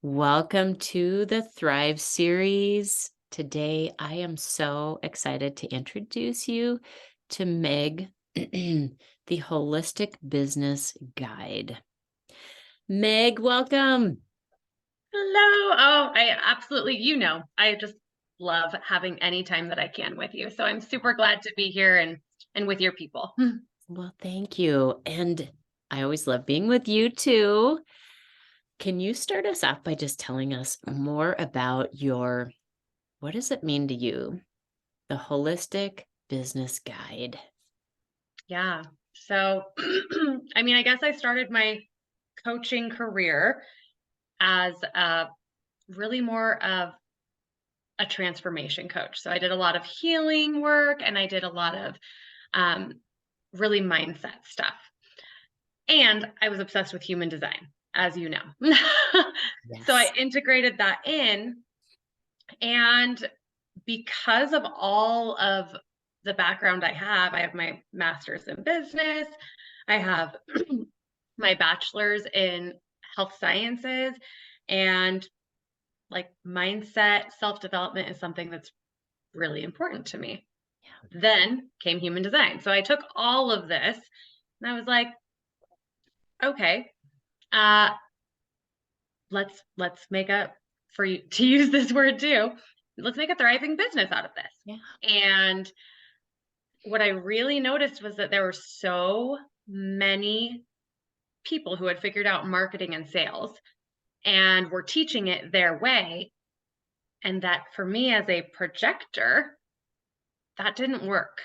Welcome to the Thrive series. Today, I am so excited to introduce you to Meg, the Holistic Business Guide. Meg, welcome. Hello. Oh, I absolutely, I just love having any time that I can with you. So I'm super glad to be here and with your people. Well, thank you. And I always love being with you too. Can you start us off by just telling us more about what does it mean to you, the Holistic Business Guide? Yeah. So I guess I started my coaching career as really more of a transformation coach. So I did a lot of healing work and I did a lot of um, really mindset stuff. And I was obsessed with human design, as you know. So I Yes. integrated that in. And because of all of the background I have my master's in business, I have my bachelor's in health sciences, and like mindset, self development is something that's really important to me. Then came human design. So I took all of this and I was like, okay, uh, let's make a for you to use this word too. Let's make a thriving business out of this. Yeah. And what I really noticed was that there were so many people who had figured out marketing and sales and were teaching it their way. And that for me as a projector, that didn't work.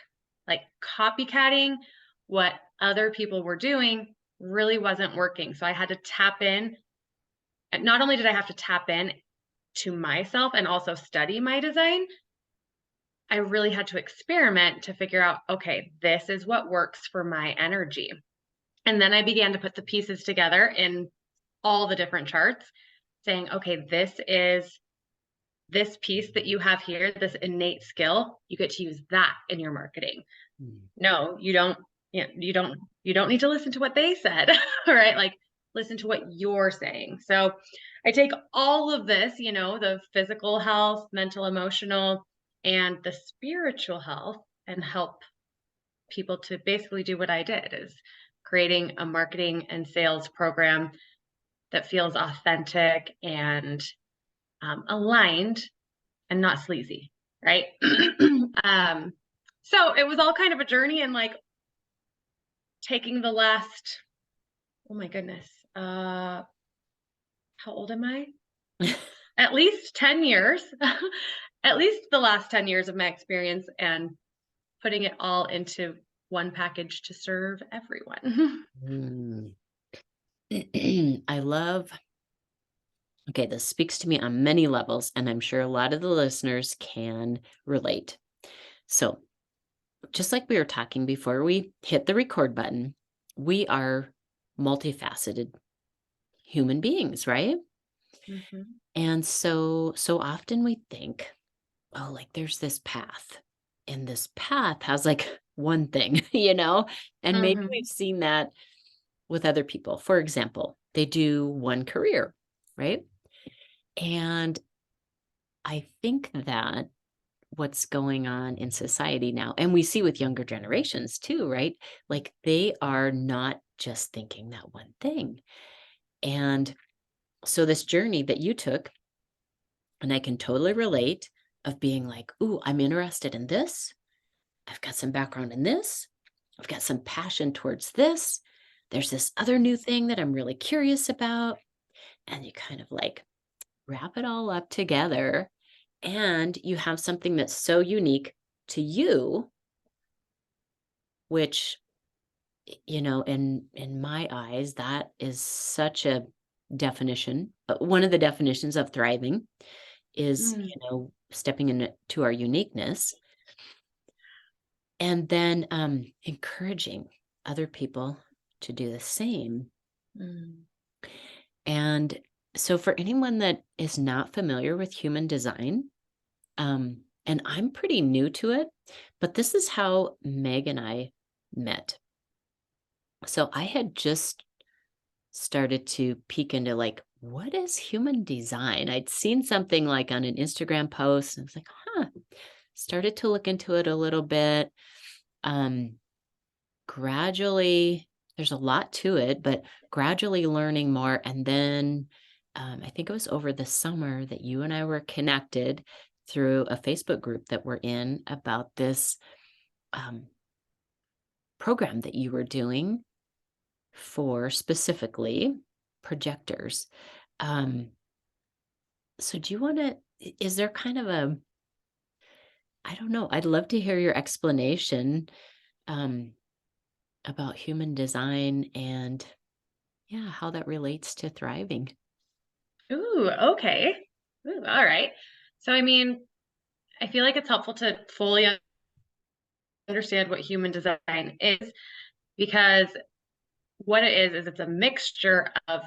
Like copycatting what other people were doing really wasn't working. So I had to tap in. And not only did I have to tap in to myself and also study my design, I really had to experiment to figure out, okay, this is what works for my energy. And then I began to put the pieces together in all the different charts, saying, okay, this is this piece that you have here, this innate skill, you get to use that in your marketing. Mm. No, you don't, you don't need to listen to what they said. All right. Like listen to what you're saying. So I take all of this, the physical health, mental, emotional, and the spiritual health and help people to basically do what I did is creating a marketing and sales program that feels authentic and aligned and not sleazy, right? um, so it was all kind of a journey and like taking the last, oh my goodness, how old am I? At least 10 years, at least the last 10 years of my experience and putting it all into one package to serve everyone. Mm. I love, okay, this speaks to me on many levels, and I'm sure a lot of the listeners can relate. So, just like we were talking before we hit the record button, we are multifaceted human beings, right? Mhm. And so often we think, oh, like there's this path, and this path has like one thing, and maybe we've Mhm. seen that with other people. For example, they do one career, right? And I think that what's going on in society now, and we see with younger generations too, right? Like they are not just thinking that one thing. And so, this journey that you took, and I can totally relate, of being like, ooh, I'm interested in this. I've got some background in this. I've got some passion towards this. There's this other new thing that I'm really curious about. And you kind of like wrap it all up together, and you have something that's so unique to you, which, in my eyes, that is such a definition. One of the definitions of thriving is, Mm. stepping into our uniqueness, and then encouraging other people to do the same. Mm. And so, for anyone that is not familiar with human design, and I'm pretty new to it, but this is how Meg and I met. So I had just started to peek into like, what is human design? I'd seen something like on an Instagram post and I was like, huh, started to look into it a little bit. Um, Gradually, there's a lot to it, but gradually learning more. And then I think it was over the summer that you and I were connected through a Facebook group that we're in about this um, program that you were doing for specifically projectors. Um, so do you want to, is there kind of a, I don't know, I'd love to hear your explanation um, about human design and yeah, how that relates to thriving. Ooh, okay. Ooh, all right. So, I mean, I feel like it's helpful to fully understand what human design is because what it is it's a mixture of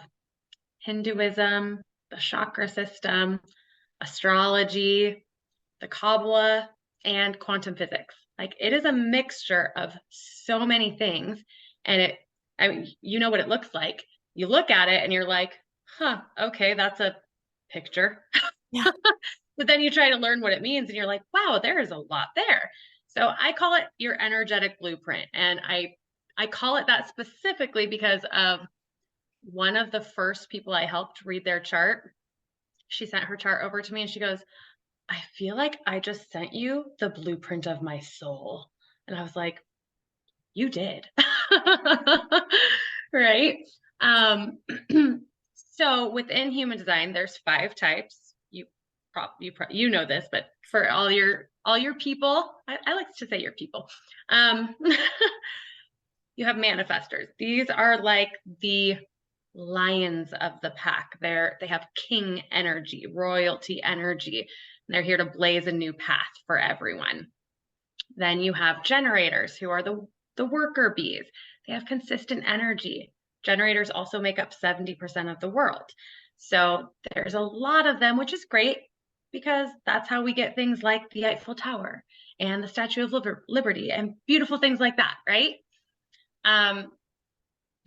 Hinduism, the chakra system, astrology, the Kabbalah, and quantum physics. Like it is a mixture of so many things. And I mean, you know what it looks like. You look at it and you're like, huh, okay, that's a picture. Yeah. But then you try to learn what it means and you're like, wow, there is a lot there. So I call it your energetic blueprint. And I call it that specifically because of one of the first people I helped read their chart. She sent her chart over to me and she goes, I feel like I just sent you the blueprint of my soul. And I was like, you did. Right? Um, so within human design, there's 5 types. You know this, but for all your people, I like to say your people. Um, you have manifestors. These are like the lions of the pack. They have king energy, royalty energy. They're here to blaze a new path for everyone. Then you have generators who are the worker bees. They have consistent energy. Generators also make up 70% of the world. So there's a lot of them, which is great because that's how we get things like the Eiffel Tower and the Statue of Liberty and beautiful things like that, right? Um,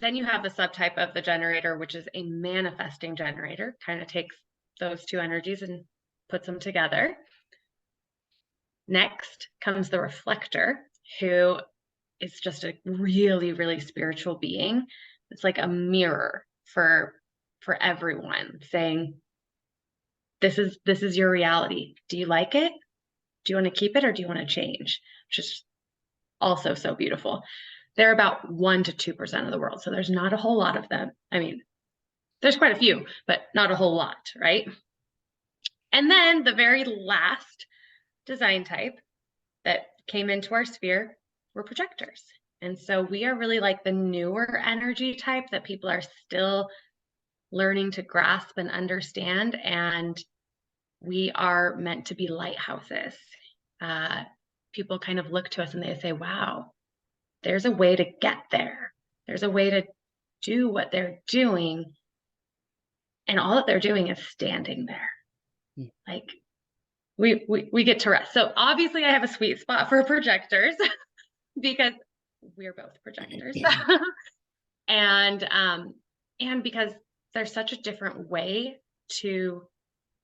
then you have the subtype of the generator, which is a manifesting generator, kind of takes those 2 energies and puts them together. Next comes the reflector, who is just a really, really spiritual being. It's like a mirror for everyone saying, this is your reality. Do you like it? Do you want to keep it or do you want to change? Which is also so beautiful. They're about 1 to 2% of the world. So there's not a whole lot of them. I mean, there's quite a few, but not a whole lot, right? And then the very last design type that came into our sphere were projectors. And so we are really like the newer energy type that people are still learning to grasp and understand. And we are meant to be lighthouses. People kind of look to us and they say, wow, there's a way to get there. There's a way to do what they're doing. And all that they're doing is standing there. Mm. Like we get to rest. So obviously I have a sweet spot for projectors because we're both projectors. And because there's such a different way to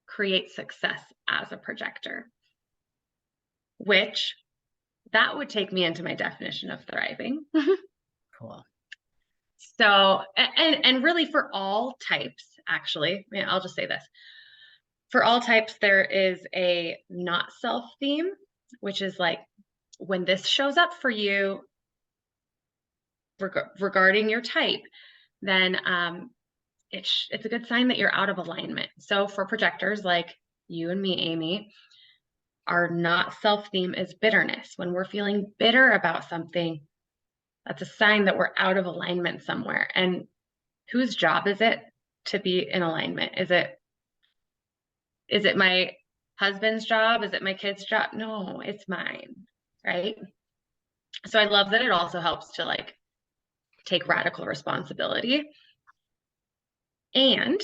create success as a projector, which that would take me into my definition of thriving. Cool. So, and really for all types, actually, I'll just say this. For all types, there is a not self theme, which is like when this shows up for you regarding your type, then it's a good sign that you're out of alignment. So for projectors like you and me, Aimee, our not self theme is bitterness. When we're feeling bitter about something, that's a sign that we're out of alignment somewhere. And whose job is it to be in alignment? Is it my husband's job? Is it my kid's job? No, it's mine, right? So I love that it also helps to like take radical responsibility. And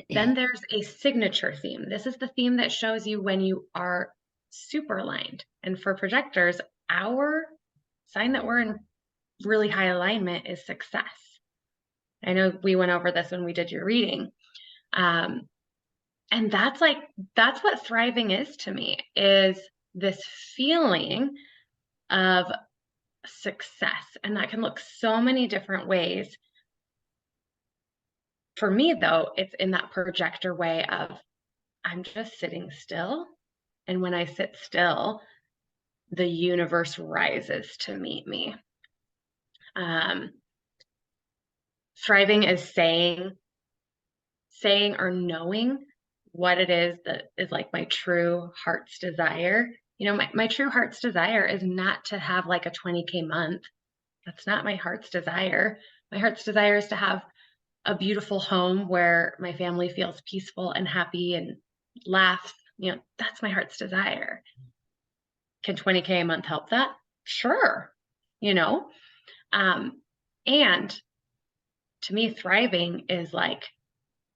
then there's a signature theme. This is the theme that shows you when you are super aligned. And for projectors, our sign that we're in really high alignment is success. I know we went over this when we did your reading. Um, and that's what thriving is to me, is this feeling of success. And that can look so many different ways. For me, though, it's in that projector way of I'm just sitting still. And when I sit still, the universe rises to meet me. Um, Thriving is saying or knowing what it is that is like my true heart's desire. My true heart's desire is not to have like a 20K month. That's not my heart's desire. My heart's desire is to have a beautiful home where my family feels peaceful and happy and laughs. That's my heart's desire. Can 20K a month help that? Sure. You know, um, and to me, thriving is like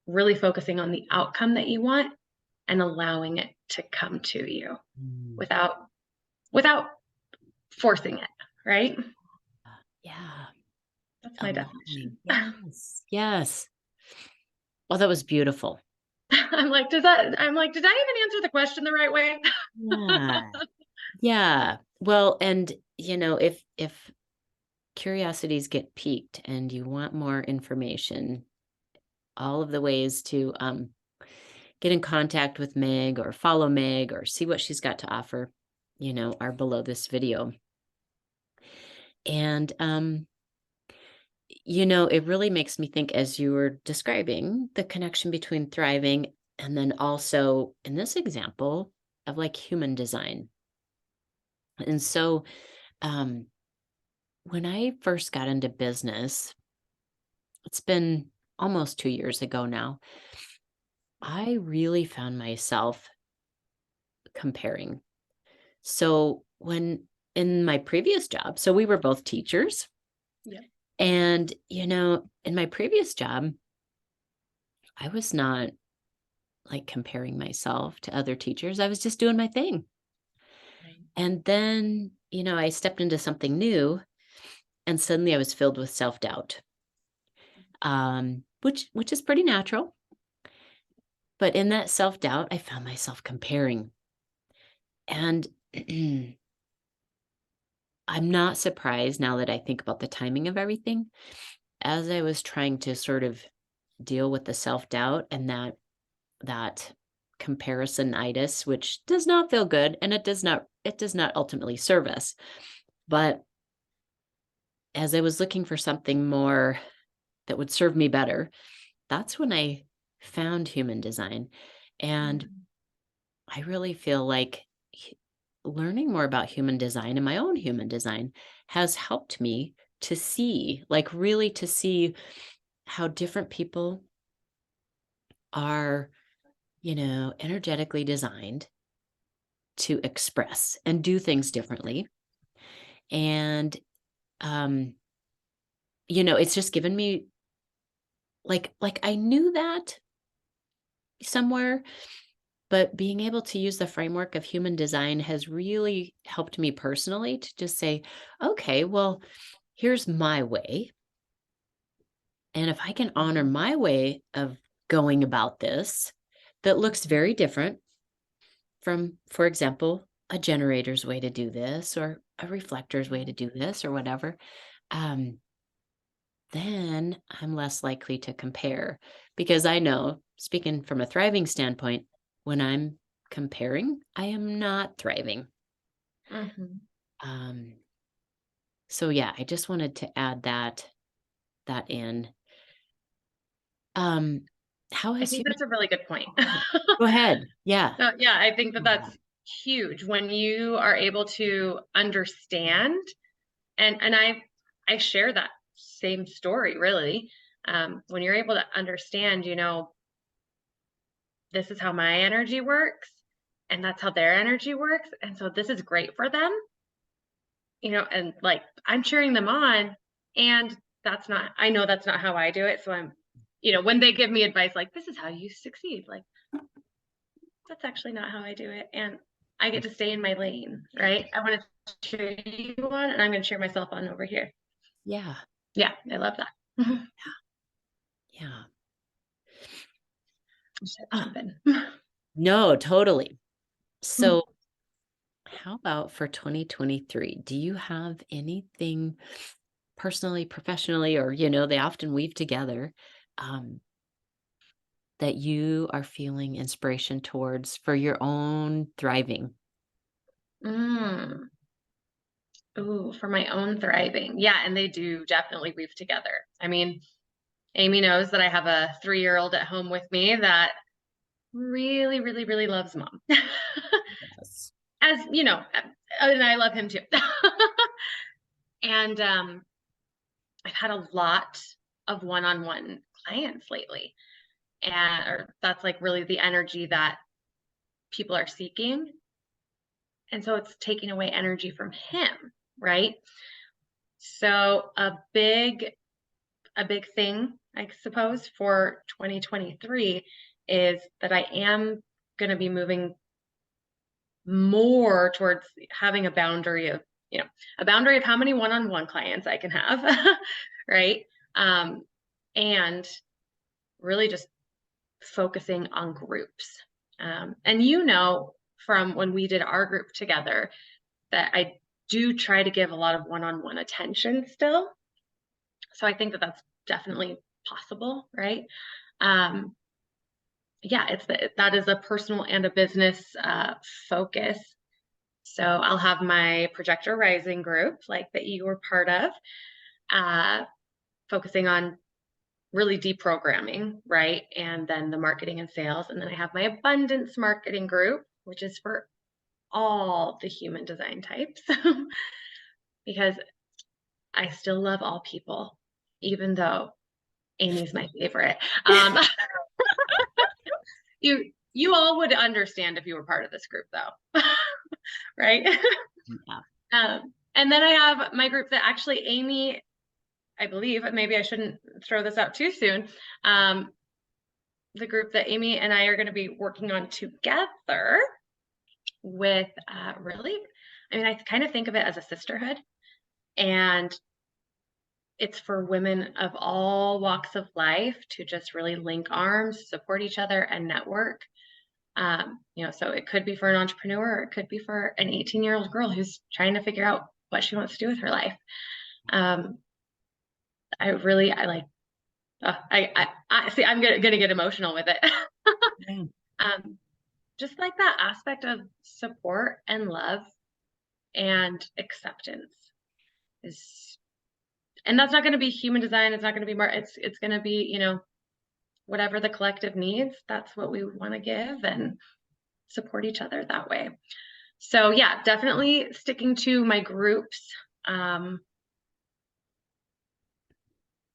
really focusing on the outcome that you want and allowing it to come to you Mm. without forcing it, right? Yeah. That's my Allowing. definition. Yes. Yes. Well, that was beautiful. Did I even answer the question the right way? Yeah. Yeah. Well, and if curiosities get piqued and you want more information, all of the ways to get in contact with Meg or follow Meg or see what she's got to offer, are below this video. And it really makes me think, as you were describing the connection between thriving and then also in this example of like human design. And so um when I first got into business, it's been almost 2 years ago now, I really found myself comparing. So when in my previous job, so we were both teachers, Yeah. and in my previous job, I was not like comparing myself to other teachers. I was just doing my thing. Right. And then, I stepped into something new and suddenly I was filled with self-doubt. Which is pretty natural. But in that self-doubt, I found myself comparing. And I'm not surprised now that I think about the timing of everything. As I was trying to sort of deal with the self-doubt and that comparisonitis, which does not feel good, and it does not ultimately serve us. But as I was looking for something more that would serve me better, that's when I found human design. And Mhm. I really feel like learning more about human design and my own human design has helped me to see, like really to see how different people are, energetically designed to express and do things differently. And, um, it's just given me like I knew that somewhere, but being able to use the framework of human design has really helped me personally to just say, okay, well, here's my way. And if I can honor Mhm. my way of going about this, that looks very different from, for example, a generator's way to do this or a reflector's way Yeah. to do this or whatever, um, then I'm less likely to compare because I know, speaking from a thriving standpoint, when I'm comparing, I am not thriving. Mhm. Um, so yeah, I just wanted to add that in. Um, how I has think human that's a really good point. Go ahead. Yeah. So, yeah, I think that Yeah. that's huge when you are able to understand, and I share that same story really. When you're able to understand, this is how my energy works and that's how their energy works, and so this is great for them, and like I'm cheering them on, and I know that's not how I do it, so when they give me advice like this is how you succeed, like that's actually not how I do it. And I get to stay in my lane, right? I want to cheer you on and I'm going to cheer myself on over here. Yeah. Yeah, I love that. Yeah. It should Ah, happen. no, totally. So how about for 2023? Do you have anything personally, professionally, or, they often weave together, um, that you are feeling inspiration towards for your own thriving? Mm. Ooh, for my own thriving. Yeah, and they do definitely weave together. I mean, Amy knows that I have a 3-year-old at home with me that really, really, really loves mom. Yes. As you know, and I love him too. And I've had a lot of one-on-one clients lately. And or that's like really the energy that people are seeking. And so it's taking away energy from him, right? So a big thing, I suppose, for 2023 is that I am going to be moving more towards having you know, a boundary of how many one-on-one clients I can have, right? Um, and really just focusing on groups. And from when we did our group together that I do try to give a lot of one-on-one attention still. So I think that that's definitely possible, right? Um, yeah, that is a personal and a business focus. So I'll have my Projector Rising group, like that you were part of, uh, focusing on really deprogramming, right? And then the marketing and sales. And then I have my abundance marketing group, which is for all the human design types, because I still love all people, even though Amy's my favorite. Um, you all would understand if you were part of this group, though, right? Yeah. And then I have my group that actually Amy, I believe, maybe I shouldn't throw this out too soon. Um, the group that Amy and I are going to be working on together with really, I mean, I kind of think of it as a sisterhood, and it's for women of all walks of life to just really link arms, support each other, and network. So it could be for an entrepreneur, or it could be for an 18-year-old girl who's trying to figure out what she wants to do with her life. Um, I like. I see. I'm gonna get emotional with it. Yeah. um, just like that aspect of support and love and acceptance is, and that's not going to be human design. It's not going to be more. It's going to be whatever the collective needs. That's what we want to give and support each other that way. So yeah, definitely sticking to my groups um,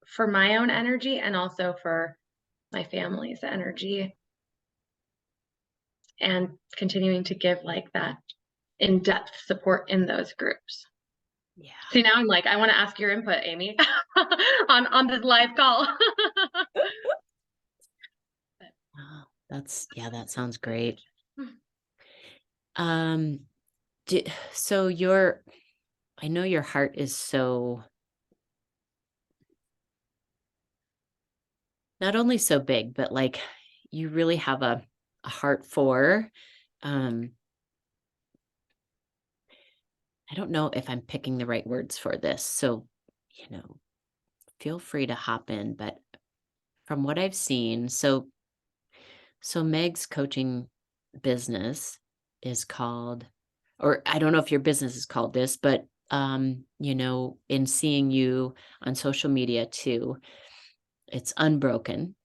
for my own energy and also for my family's energy, and continuing to give like that in-depth support in those groups. Yeah. See, now I'm like, I want to ask your input, Amy, on this live call. Oh, that sounds great. Hmm. Um, so I know your heart is so, not only so big, but like you really have a heart for, um, I don't know if I'm picking the right words for this. So, you know, feel free to hop in, but from what I've seen, so Meg's coaching business is called, or I don't know if your business is called this, but in seeing you on social media too, it's unbroken.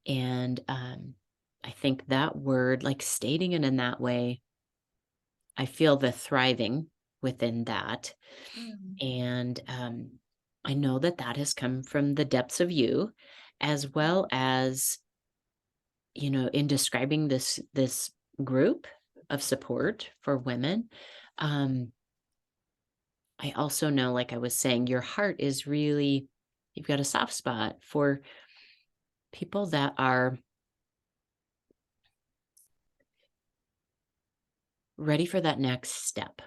And I think that word, like stating it in that way, I feel the thriving within that. Mm. And I know that that has come from the depths of you, as well as, in describing this group of support for women. Um, I also know, like I was saying, your heart is really, you've got a soft spot for people that are ready for that next step,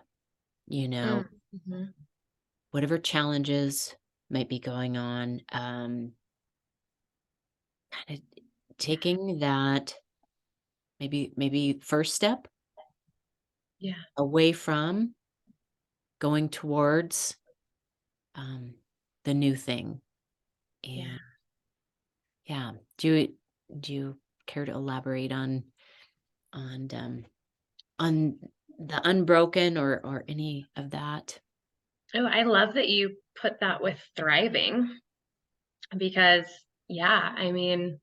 you know, Mm. Mhm. whatever challenges might be going on. kind of taking that maybe first step Yeah. away from going towards um, the new thing. Yeah. And yeah, do you care to elaborate on on the unbroken or any of that? Oh, I love that you put that with thriving because, yeah, I mean,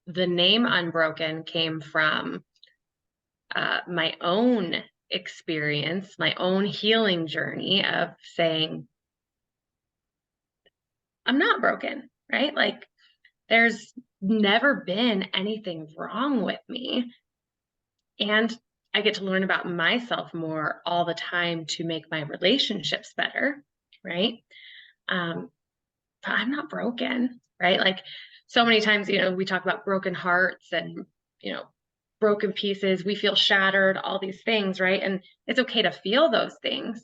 the name Unbroken came from my own experience, my own healing journey of saying, I'm not broken, right? Like, there's never been anything wrong with me. And I get to learn about myself more all the time to make my relationships better, right? Um, but I'm not broken, right? Like so many times, we talk about broken hearts and, you know, broken pieces. We feel shattered, all these things, right? And it's okay to feel those things.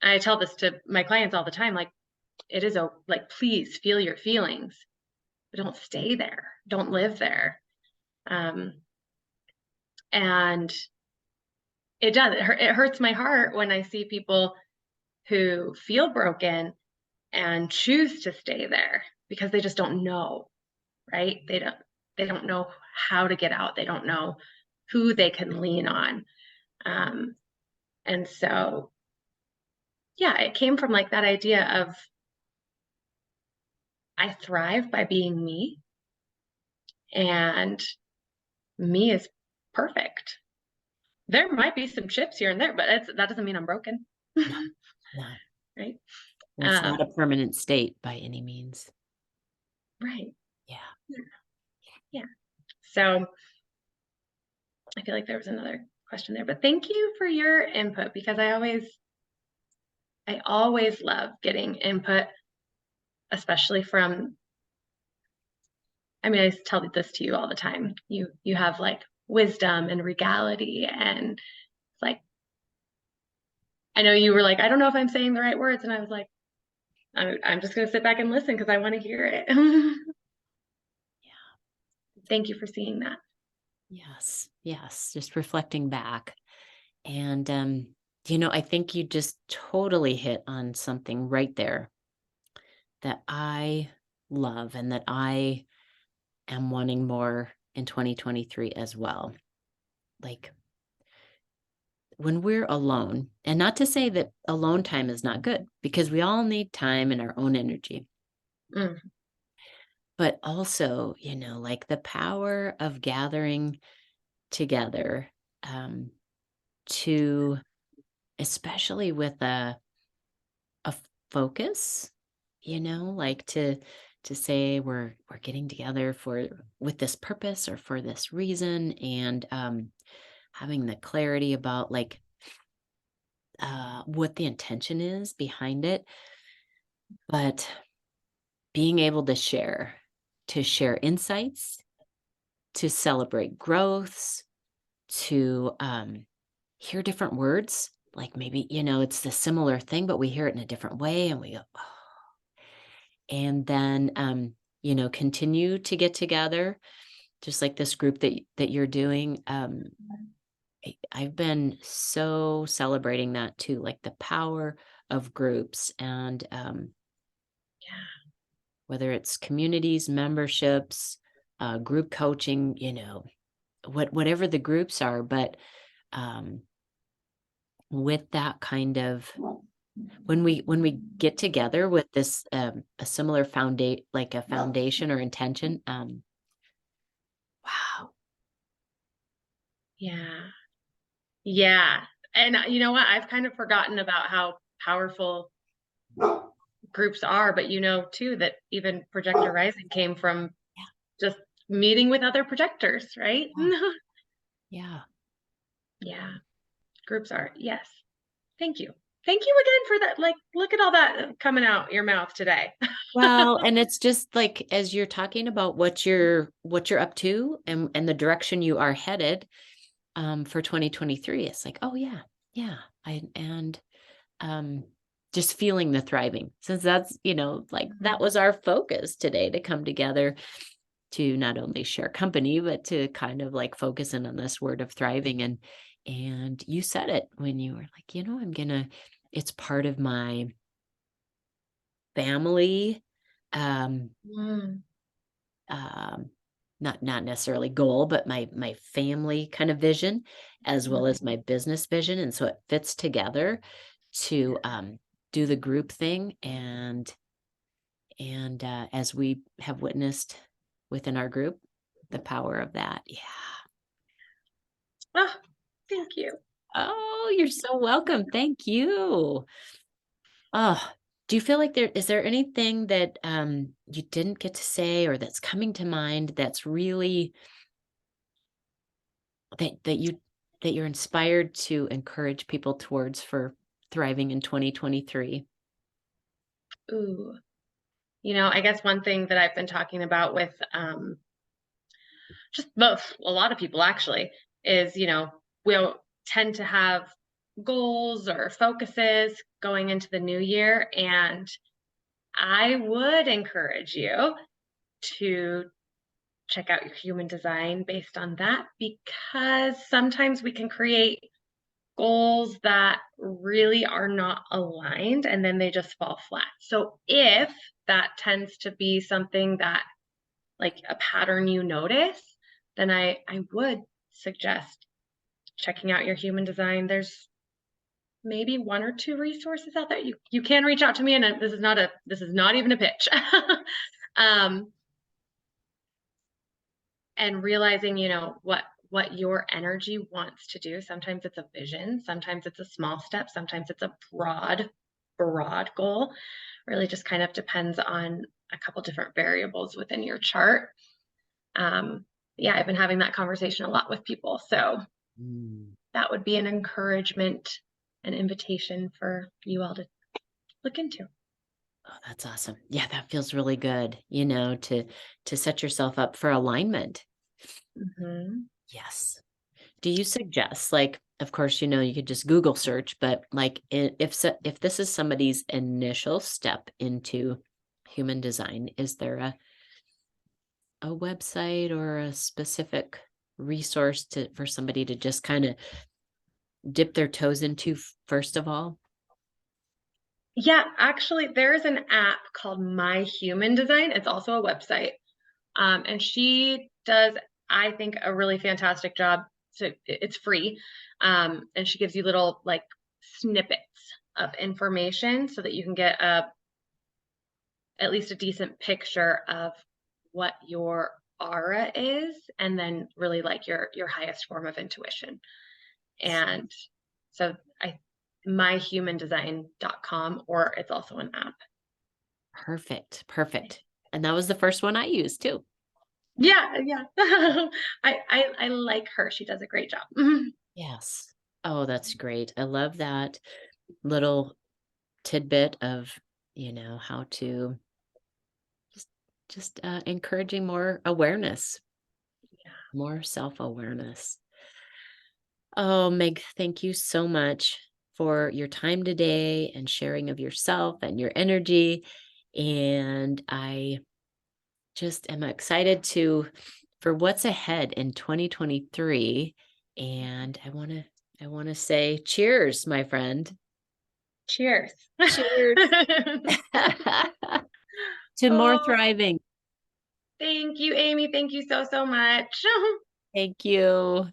I tell this to my clients all the time, like, it is like, please feel your feelings, but don't stay there. Don't live there. Um, and it does. It hurts my heart when I see people who feel broken and choose to stay there because they just don't know, right? They don't know how to get out. They don't know who they can lean on. Um, and so, yeah, it came from like that idea of I thrive by being me, and me is perfect. There might be some chips here and there, but that doesn't mean I'm broken, No, no. right? It's not Um, a permanent state by any means. right. Yeah. Yeah. So I feel like there was another question there, but thank you for your input because I always love getting input, especially from, I mean, I tell this to you all the time. You have like wisdom and regality, and it's like I know you were like, I don't know if I'm saying the right words, and I was like, I'm just gonna sit back and listen because I want to hear it. Yeah. Thank you for seeing that. Yes. Yes. Just reflecting back. And I think you just totally hit on something right there that I love and that I am wanting more in 2023 as well. Like when we're alone, and not to say that alone time is not good, because we all need time and our own energy, Mm, but also, like the power of gathering together um, to, especially with a focus, like to say we're getting together for with this purpose or for this reason, and having the clarity about like what the intention is behind it, but being able to share insights, to celebrate growths, to hear different words. Like maybe, it's the similar thing, but we hear it in a different way and we go, oh. And then, continue to get together, just like this group that you're doing. I've been so celebrating that too, like the power of groups and yeah. whether it's communities, memberships, group coaching, whatever the groups are, but um, with that kind of when we get together with this a similar foundation or intention, wow. Yeah. Yeah. And you know what? I've kind of forgotten about how powerful groups are, but you know too that even Projector Rising came from Yeah, just meeting with other projectors, right? yeah, yeah. Yeah. Groups are. Yes. Thank you. Thank you again for that. Like, look at all that coming out your mouth today. Well, and it's just like as you're talking about what you're up to and the direction you are headed for 2023, it's like, oh yeah, yeah. I and um just feeling the thriving, since that's, like that was our focus today, to come together to not only share company, but to kind of like focus in on this word of thriving. And you said it when you were like, it's part of my family, um, Mm, um, not necessarily goal, but my family kind of vision, as well as my business vision. And so it fits together to do the group thing. And as we have witnessed within our group, the power of that. Yeah. oh, thank you. Oh, you're so welcome. Thank you. Oh, do you feel like is there anything that you didn't get to say, or that's coming to mind, that's really that you're inspired to encourage people towards for thriving in 2023? Ooh, I guess one thing that I've been talking about with just both a lot of people actually is, we'll tend to have goals or focuses going into the new year, and I would encourage you to check out your human design based on that, because sometimes we can create goals that really are not aligned and then they just fall flat. So if that tends to be something that, like, a pattern you notice, then I would suggest checking out your human design. There's maybe one or two resources out there. You can reach out to me, and this is not even a pitch. um, and realizing, what your energy wants to do. Sometimes it's a vision, sometimes it's a small step, sometimes it's a broad goal. Really just kind of depends on a couple different variables within your chart. Yeah, I've been having that conversation a lot with people, so Mm. that would be an encouragement, an invitation for you all to look into. Oh, that's awesome. Yeah, that feels really good, to set yourself up for alignment. Hmm. Yes. Do you suggest, like, of course, you could just Google search, but like, if this is somebody's initial step into human design, is there a website or a specific resource for somebody to just kind of dip their toes into first of all? Yeah, actually, there's an app called My Human Design. It's also a website. And she does, I think, a really fantastic job. So it's free. And she gives you little, like, snippets of information so that you can get at least a decent picture of what your aura is, and then really like your highest form of intuition. And so I myhumandesign.com, or it's also an app. Perfect. Perfect. And that was the first one I used too. Yeah, yeah. I like her. She does a great job. Mhm. Yes. Oh, that's great. I love that little tidbit of, how to just encouraging more awareness, more self-awareness. Oh, Meg, thank you so much for your time today and sharing of yourself and your energy. And I just am excited for what's ahead in 2023. And I want to say cheers, my friend. Cheers. Cheers. To more Oh, thriving. thank you, Amy. Thank you so, so much. Thank you.